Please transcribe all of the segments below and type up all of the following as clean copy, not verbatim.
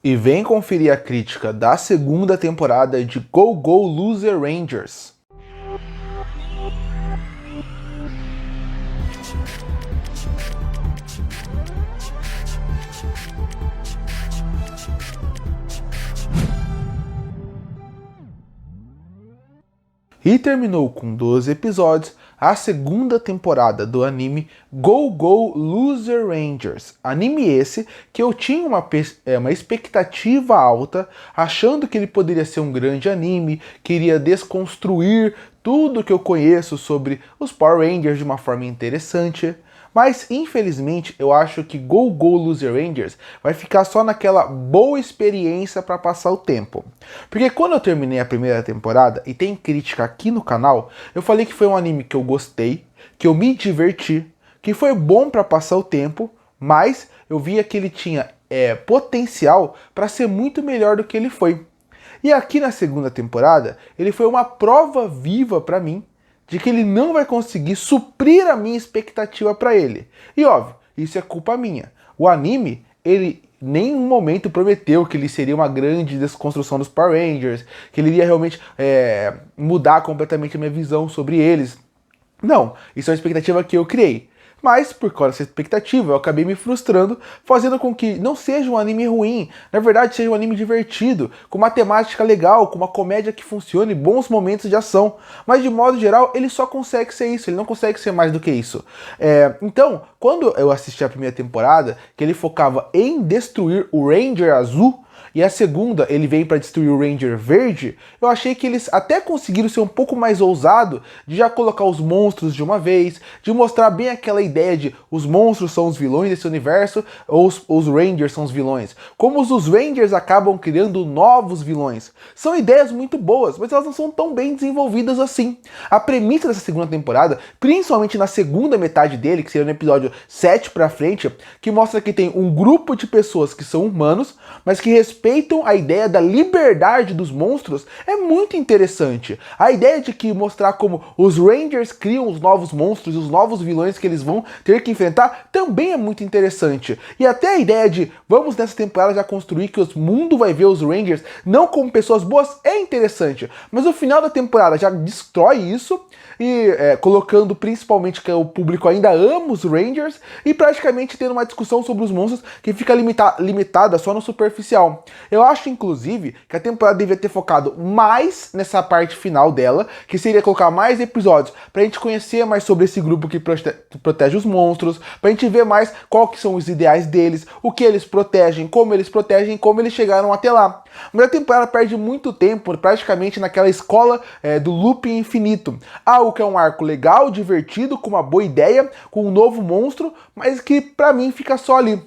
E vem conferir a crítica da segunda temporada de Go Go Loser Rangers. E terminou com 12 episódios a segunda temporada do anime Go Go Loser Rangers. Anime esse que eu tinha uma expectativa alta, achando que ele poderia ser um grande anime, que iria desconstruir tudo que eu conheço sobre os Power Rangers de uma forma interessante. Mas, infelizmente, eu acho que Go Go Loser Rangers vai ficar só naquela boa experiência para passar o tempo. Porque quando eu terminei a primeira temporada, e tem crítica aqui no canal, eu falei que foi um anime que eu gostei, que eu me diverti, que foi bom para passar o tempo, mas eu via que ele tinha potencial para ser muito melhor do que ele foi. E aqui na segunda temporada, ele foi uma prova viva para mim de que ele não vai conseguir suprir a minha expectativa para ele. E óbvio, isso é culpa minha. O anime, ele em nenhum momento prometeu que ele seria uma grande desconstrução dos Power Rangers, que ele iria realmente mudar completamente a minha visão sobre eles. Não, isso é uma expectativa que eu criei. Mas, por causa dessa expectativa, eu acabei me frustrando, fazendo com que não seja um anime ruim, na verdade seja um anime divertido, com uma temática legal, com uma comédia que funcione, bons momentos de ação. Mas, de modo geral, ele só consegue ser isso, ele não consegue ser mais do que isso. Então, quando eu assisti a primeira temporada, que ele focava em destruir o Ranger Azul, e a segunda ele vem para destruir o Ranger Verde, eu achei que eles até conseguiram ser um pouco mais ousado de já colocar os monstros de uma vez, de mostrar bem aquela ideia de os monstros são os vilões desse universo, ou os Rangers são os vilões. Como os Rangers acabam criando novos vilões. São ideias muito boas, mas elas não são tão bem desenvolvidas assim. A premissa dessa segunda temporada, principalmente na segunda metade dele, que seria no episódio 7 pra frente, que mostra que tem um grupo de pessoas que são humanos, mas que respeitam a ideia da liberdade dos monstros, é muito interessante. A ideia de que mostrar como os Rangers criam os novos monstros e os novos vilões que eles vão ter que enfrentar também é muito interessante. E até a ideia de vamos nessa temporada já construir que o mundo vai ver os Rangers não como pessoas boas é interessante. Mas o final da temporada já destrói isso, e colocando principalmente que o público ainda ama os Rangers e praticamente tendo uma discussão sobre os monstros que fica limitada só no superficial. Eu acho, inclusive, que a temporada devia ter focado mais nessa parte final dela, que seria colocar mais episódios pra gente conhecer mais sobre esse grupo que protege os monstros, pra gente ver mais qual que são os ideais deles, o que eles protegem, como eles chegaram até lá. Mas a temporada perde muito tempo praticamente naquela escola do looping infinito. Algo que é um arco legal, divertido, com uma boa ideia, com um novo monstro, mas que pra mim fica só ali.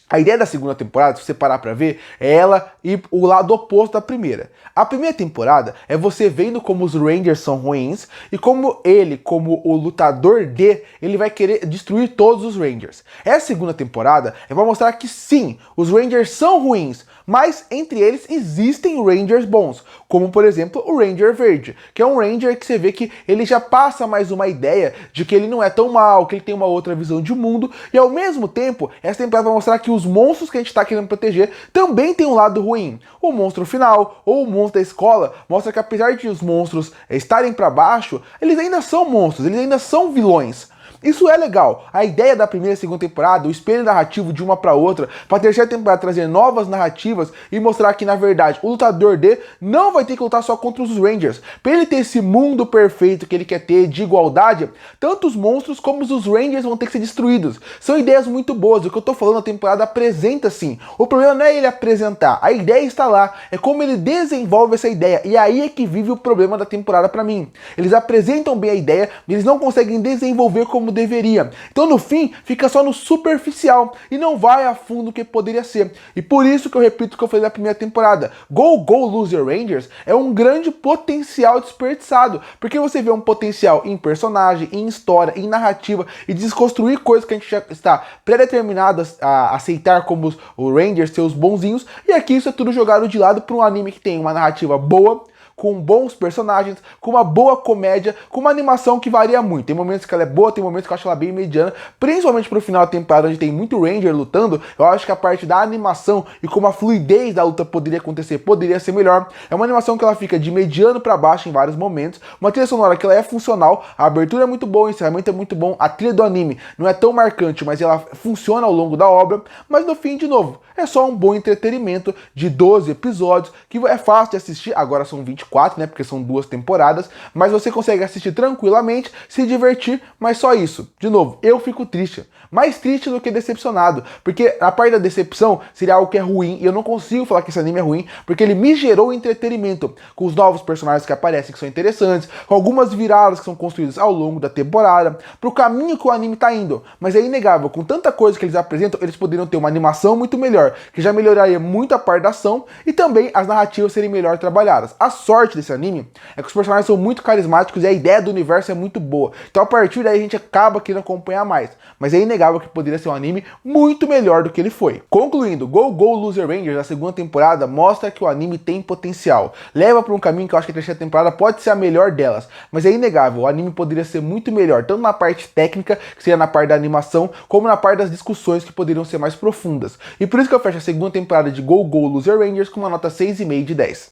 A ideia da segunda temporada, se você parar pra ver, é ela ir o lado oposto da primeira. A primeira temporada é você vendo como os Rangers são ruins e como ele, como o lutador D, ele vai querer destruir todos os Rangers. Essa segunda temporada é pra mostrar que sim, os Rangers são ruins, mas entre eles existem Rangers bons, como por exemplo o Ranger Verde, que é um Ranger que você vê que ele já passa mais uma ideia de que ele não é tão mal, que ele tem uma outra visão de mundo, e ao mesmo tempo, essa temporada vai mostrar que os monstros que a gente tá querendo proteger também tem um lado ruim. O monstro final, ou o monstro da escola, mostra que apesar de os monstros estarem para baixo, eles ainda são monstros, eles ainda são vilões. Isso é legal. A ideia da primeira e segunda temporada, o espelho narrativo de uma para outra, para a terceira temporada trazer novas narrativas e mostrar que, na verdade, o lutador D não vai ter que lutar só contra os Rangers. Para ele ter esse mundo perfeito que ele quer ter de igualdade, tanto os monstros como os Rangers vão ter que ser destruídos. São ideias muito boas. O que eu tô falando, a temporada apresenta sim. O problema não é ele apresentar, a ideia está lá. É como ele desenvolve essa ideia. E aí é que vive o problema da temporada para mim. Eles apresentam bem a ideia, mas eles não conseguem desenvolver como deveria. Então no fim fica só no superficial e não vai a fundo o que poderia ser. E por isso que eu repito o que eu falei na primeira temporada. Go Go Loser Rangers é um grande potencial desperdiçado, porque você vê um potencial em personagem, em história, em narrativa e desconstruir coisas que a gente já está predeterminado a aceitar como os Rangers, seus bonzinhos, e aqui isso é tudo jogado de lado para um anime que tem uma narrativa boa, com bons personagens, com uma boa comédia, com uma animação que varia muito. Tem momentos que ela é boa, tem momentos que eu acho ela bem mediana, principalmente pro final da temporada, onde tem muito Ranger lutando. Eu acho que a parte da animação e como a fluidez da luta poderia acontecer, poderia ser melhor. É uma animação que ela fica de mediano para baixo em vários momentos, uma trilha sonora que ela é funcional, a abertura é muito boa, o encerramento é muito bom, a trilha do anime não é tão marcante, mas ela funciona ao longo da obra, mas no fim, de novo, é só um bom entretenimento de 12 episódios, que é fácil de assistir, agora são 24, né, porque são 2 temporadas, mas você consegue assistir tranquilamente, se divertir, mas só isso. De novo, eu fico triste, mais triste do que decepcionado, porque a parte da decepção seria algo que é ruim, e eu não consigo falar que esse anime é ruim, porque ele me gerou entretenimento, com os novos personagens que aparecem, que são interessantes, com algumas viradas que são construídas ao longo da temporada, pro caminho que o anime tá indo. Mas é inegável, com tanta coisa que eles apresentam, eles poderiam ter uma animação muito melhor, que já melhoraria muito a parte da ação, e também as narrativas serem melhor trabalhadas. A sorte desse anime é que os personagens são muito carismáticos e a ideia do universo é muito boa. Então a partir daí a gente acaba querendo acompanhar mais. Mas é inegável que poderia ser um anime muito melhor do que ele foi. Concluindo, Go Go Loser Rangers, a segunda temporada, mostra que o anime tem potencial. Leva para um caminho que eu acho que a terceira temporada pode ser a melhor delas. Mas é inegável, o anime poderia ser muito melhor, tanto na parte técnica, que seria na parte da animação, como na parte das discussões que poderiam ser mais profundas. E por isso que eu fecho a segunda temporada de Go Go Loser Rangers com uma nota 6,5 de 10.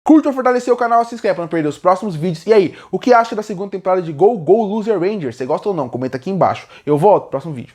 Curte ou fortalecer o canal, se inscreve para não perder os próximos vídeos. E aí, o que acha da segunda temporada de Go Go Loser Rangers? Você gosta ou não? Comenta aqui embaixo. Eu volto no próximo vídeo.